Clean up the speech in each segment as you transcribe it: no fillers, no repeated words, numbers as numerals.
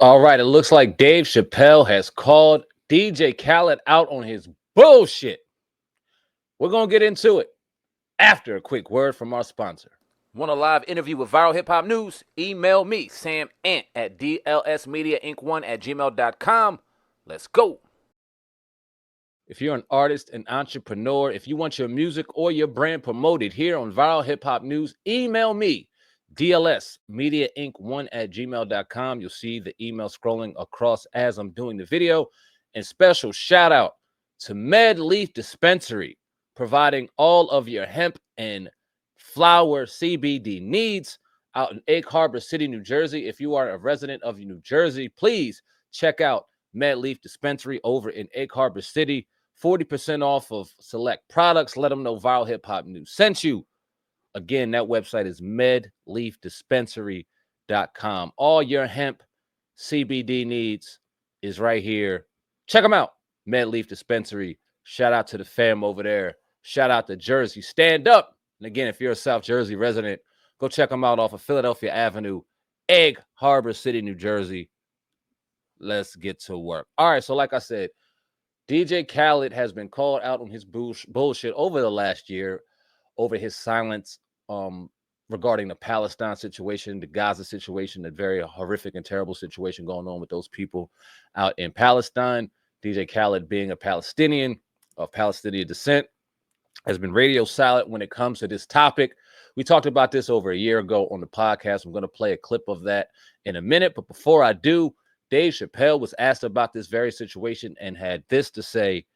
All right, it looks like Dave Chappelle has called DJ Khaled out on his bullshit. We're going to get into it after a quick word from our sponsor. Want a live interview with Viral Hip Hop News? Email me, Sam Ant, at dlsmediainc1@gmail.com. Let's go. If you're an artist, an entrepreneur, if you want your music or your brand promoted here on Viral Hip Hop News, email me, dlsmediainc1@gmail.com. You'll see the email scrolling across as I'm doing the video. And special shout out to Med Leaf Dispensary, providing all of your hemp and flower CBD needs out in Egg Harbor City, New Jersey. If you are a resident of New Jersey, please check out Med Leaf Dispensary over in Egg Harbor City. 40% off of select products. Let them know Viral Hip Hop News sent you. Again, that website is medleafdispensary.com. All your hemp CBD needs is right here. Check them out. Med Leaf Dispensary. Shout out to the fam over there. Shout out to Jersey. Stand up. And again, if you're a South Jersey resident, go check them out off of Philadelphia Avenue, Egg Harbor City, New Jersey. Let's get to work. All right, so like I said, DJ Khaled has been called out on his bullshit over the last year, over his silence regarding the Palestine situation, the Gaza situation, the very horrific and terrible situation going on with those people out in Palestine. DJ Khaled, being a Palestinian of Palestinian descent, has been radio silent when it comes to this topic. We talked about this over a year ago on the podcast. I'm going to play a clip of that in a minute. But before I do, Dave Chappelle was asked about this very situation and had this to say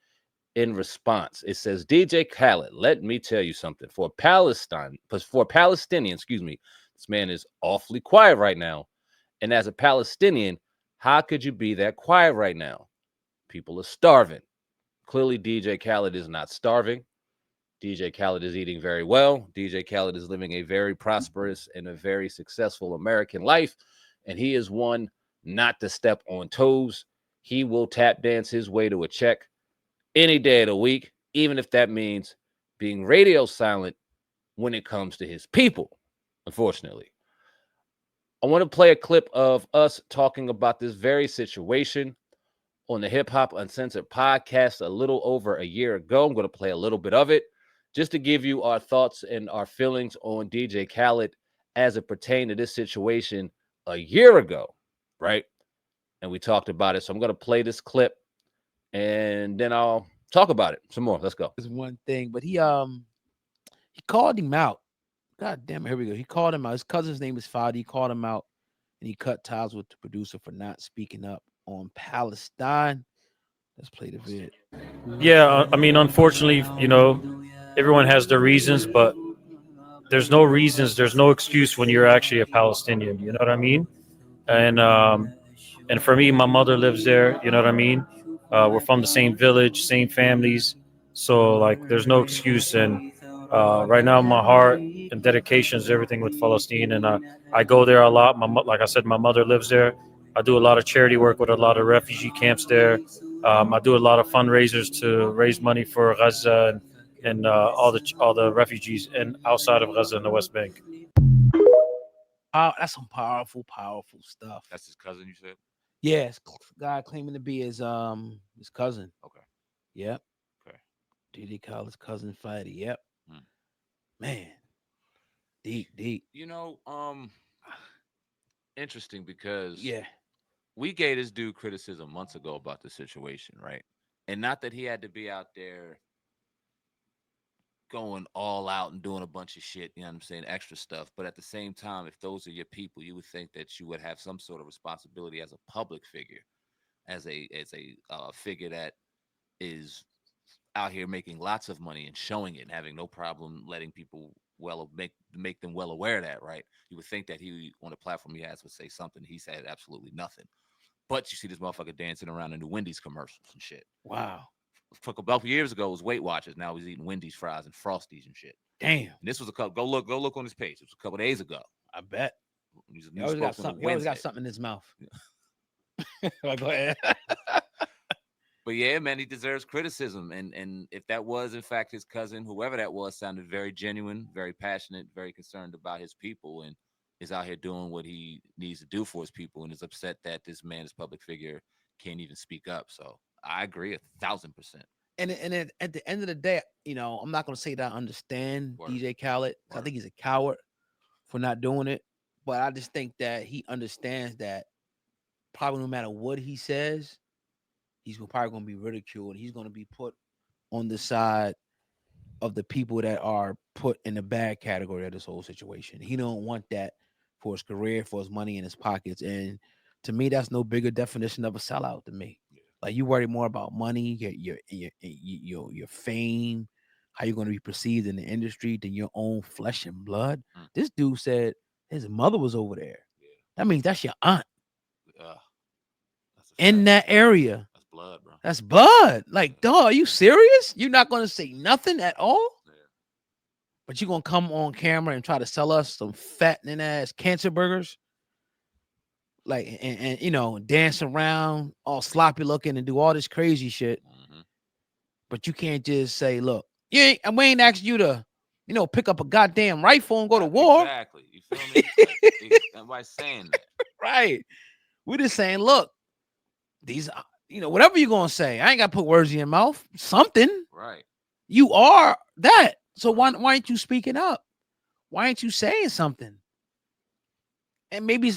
in response. It says, DJ Khaled, let me tell you something. For Palestinian, excuse me, this man is awfully quiet right now. And as a Palestinian, how could you be that quiet right now? People are starving. Clearly, DJ Khaled is not starving. DJ Khaled is eating very well. DJ Khaled is living a very prosperous and a very successful American life. And he is one not to step on toes. He will tap dance his way to a check any day of the week, even if that means being radio silent when it comes to his people, unfortunately. I want to play a clip of us talking about this very situation on the Hip Hop Uncensored podcast a little over a year ago. I'm going to play a little bit of it just to give you our thoughts and our feelings on DJ Khaled as it pertained to this situation a year ago, right? And we talked about it. So I'm going to play this clip and then I'll talk about it some more. Let's go. Is one thing, but he called him out. God damn it, here we go. He called him out. His cousin's name is Fadi. He called him out and he cut ties with the producer for not speaking up on Palestine. Let's play the vid. Yeah, I mean, unfortunately, everyone has their reasons, but there's no reasons, there's no excuse when you're actually a Palestinian. You know what I mean? And for me, my mother lives there. You know what I mean? We're from the same village, same families, so like, there's no excuse. And right now, my heart and dedication is everything with Palestine, and I go there a lot. Like I said, my mother lives there. I do a lot of charity work with a lot of refugee camps there. I do a lot of fundraisers to raise money for Gaza and all the refugees and outside of Gaza in the West Bank. That's some powerful stuff. That's his cousin, you said? Yes, guy claiming to be his cousin. Okay. Yep. Okay. DJ Khaled's cousin Fadi. Yep. Man. Deep. Interesting because Yeah. we gave this dude criticism months ago about the situation, right? And not that he had to be out there going all out and doing a bunch of shit, you know what I'm saying, extra stuff. But at the same time, if those are your people, you would think that you would have some sort of responsibility as a public figure, as a figure that is out here making lots of money and showing it and having no problem letting people make them well aware of that, right? You would think that he, on the platform he has, would say something. He said absolutely nothing. But you see this motherfucker dancing around in the Wendy's commercials and shit. Wow. A couple years ago, it was Weight Watchers. Now he's eating Wendy's fries and Frosties and shit. Damn. And this was a couple. Go look on his page. It was a couple days ago. I bet. He always got something. He always got something in his mouth. Yeah. Go ahead. But yeah, man, he deserves criticism. And if that was in fact his cousin, whoever that was, sounded very genuine, very passionate, very concerned about his people. And is out here doing what he needs to do for his people and is upset that this man, this public figure, can't even speak up. So I agree 1,000%. And at the end of the day, I'm not gonna say that I understand Word. DJ Khaled. 'Cause I Word. think he's a coward for not doing it. But I just think that he understands that probably no matter what he says, he's probably gonna be ridiculed. He's gonna be put on the side of the people that are put in the bad category of this whole situation. He don't want that for his career, for his money in his pockets. And to me, that's no bigger definition of a sellout to me. Yeah. Like, you worry more about money, your fame, how you're going to be perceived in the industry than your own flesh and blood. This dude said his mother was over there. Yeah. That means that's your aunt That's in that area. That's blood, bro. That's blood. Like, dog, are you serious? You're not going to say nothing at all? Yeah. But you're going to come on camera and try to sell us some fattening ass cancer burgers? Like, and dance around all sloppy looking and do all this crazy shit. Mm-hmm. But you can't just say, look, we ain't asked you to, pick up a goddamn rifle and go to war. Exactly. You feel me? Like, everybody's saying that. Right. We're just saying, look, these, whatever you're going to say, I ain't got to put words in your mouth. Something. Right. You are that. So why aren't you speaking up? Why aren't you saying something? And maybe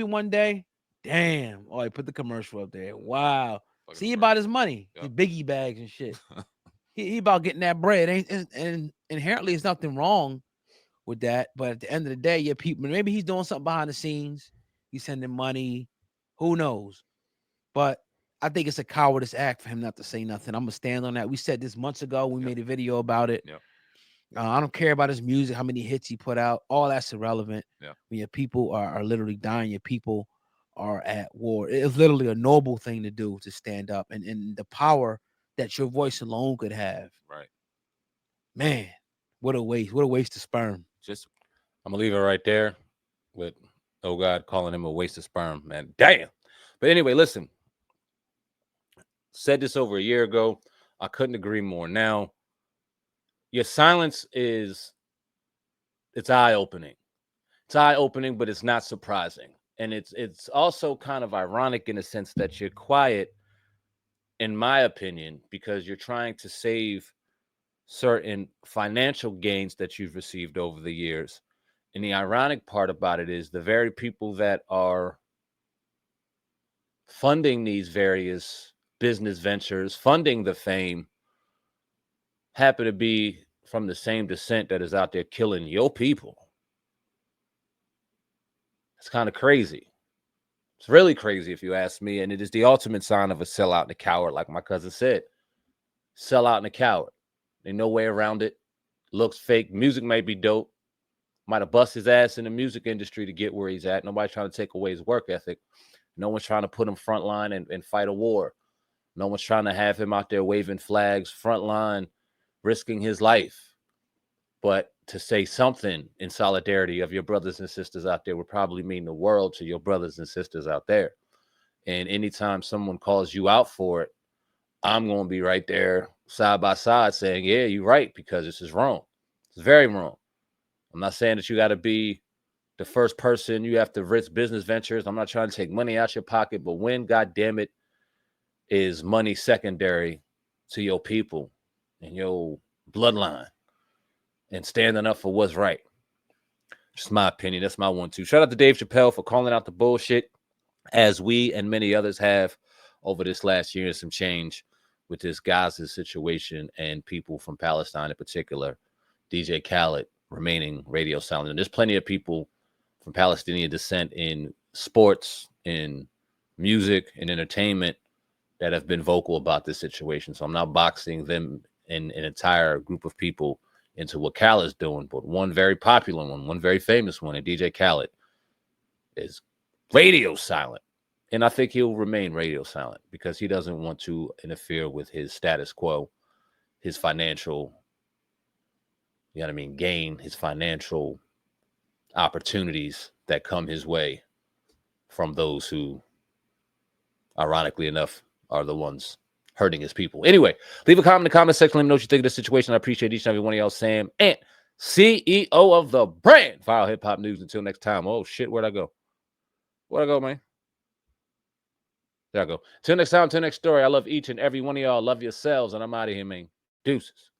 one day, damn, he put the commercial up there. Wow. See about his money, his biggie bags and shit. he about getting that bread. And inherently, there's nothing wrong with that. But at the end of the day, your people, maybe he's doing something behind the scenes. He's sending money. Who knows? But I think it's a cowardice act for him not to say nothing. I'm going to stand on that. We said this months ago. We made a video about it. Yep. I don't care about his music, how many hits he put out. All that's irrelevant. Yeah. When your people are literally dying, your people are at war. It's literally a noble thing to do, to stand up, and the power that your voice alone could have. Right. Man, what a waste. What a waste of sperm. I'm going to leave it right there with, oh God, calling him a waste of sperm, man. Damn. But anyway, listen. Said this over a year ago. I couldn't agree more. Now, your silence it's eye-opening. It's eye-opening, but it's not surprising. And it's also kind of ironic in a sense that you're quiet, in my opinion, because you're trying to save certain financial gains that you've received over the years. And the ironic part about it is the very people that are funding these various business ventures, funding the fame, happen to be from the same descent that is out there killing your people. It's kind of crazy. It's really crazy if you ask me. And it is the ultimate sign of a sellout and a coward, like my cousin said. Sellout and a coward. There's no way around it. Looks fake. Music might be dope. Might have bust his ass in the music industry to get where he's at. Nobody's trying to take away his work ethic. No one's trying to put him front line and fight a war. No one's trying to have him out there waving flags, front line, risking his life. But to say something in solidarity of your brothers and sisters out there would probably mean the world to your brothers and sisters out there. And anytime someone calls you out for it, I'm going to be right there side by side saying, yeah, you're right, because this is wrong. It's very wrong. I'm not saying that you got to be the first person. You have to risk business ventures. I'm not trying to take money out your pocket, but when, God damn it, is money secondary to your people and your bloodline and standing up for what's right? Just my opinion. That's my 1-2. Shout out to Dave Chappelle for calling out the bullshit, as we and many others have over this last year and some change with this Gaza situation and people from Palestine in particular. DJ Khaled remaining radio silent. And there's plenty of people from Palestinian descent in sports, in music, and entertainment that have been vocal about this situation. So I'm not boxing them in an entire group of people into what Khaled's doing, but one very popular one very famous one, and DJ Khaled is radio silent. And I think he'll remain radio silent because he doesn't want to interfere with his status quo, his financial, gain, his financial opportunities that come his way from those who, ironically enough, are the ones hurting his people. Anyway, leave a comment in the comment section. Let me know what you think of the situation. I appreciate each and every one of y'all saying and CEO of the brand. File Hip Hop News. Until next time. Oh, shit. Where'd I go? Where'd I go, man? There I go. Till next time, till next story. I love each and every one of y'all. Love yourselves. And I'm out of here, man. Deuces.